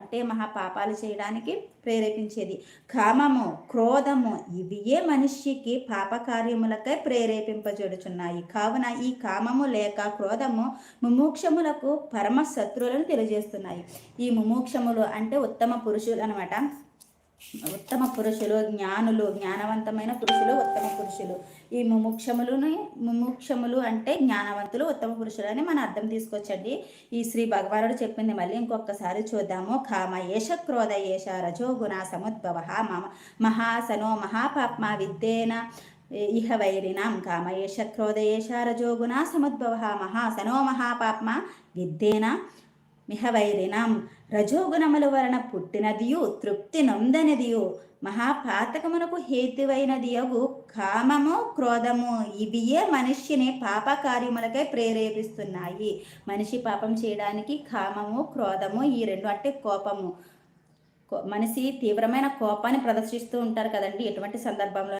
అంటే మహాపాపాలు చేయడానికి ప్రేరేపించేది. కామము, క్రోధము ఇవియే మనిషికి పాపకార్యములకై ప్రేరేపింపజేయుచున్నాయి. కావున ఈ కామము లేక క్రోధము ముముక్షములకు పరమ శత్రువులను తెలియజేస్తున్నాయి. ఈ ముముక్షములు అంటే ఉత్తమ పురుషులు అనమాట. ఉత్తమ పురుషులు, జ్ఞానులు, జ్ఞానవంతమైన పురుషులు ఉత్తమ పురుషులు. ఈ ముముక్షములు అంటే జ్ఞానవంతులు, ఉత్తమ పురుషులు అని మన అర్థం తీసుకొచ్చండి. ఈ శ్రీ భగవానుడు చెప్పింది మళ్ళీ ఇంకొకసారి చూద్దాము. కామ ఏష క్రోధ ఏష రజోగుణ సముద్భవ మహాసనో మహాపాప్మా విద్యేన ఇహ వైరినాం. కామ ఏష క్రోధ ఏష రజోగుణ సముద్భవ మహాసనో మహాపాప్మా విద్యేన మిహవైరినాం. రజోగుణముల వలన పుట్టినదియు తృప్తి నొందనిదియు మహాపాతకమునకు హేతువైనదియగు కామము, క్రోధము ఇవియే మనిషిని పాపకార్యములకై ప్రేరేపిస్తున్నాయి. మనిషి పాపం చేయడానికి కామము, క్రోధము ఈ రెండు అంటే కోపము. మనిషి తీవ్రమైన కోపాన్ని ప్రదర్శిస్తూ ఉంటారు కదండి. ఎటువంటి సందర్భంలో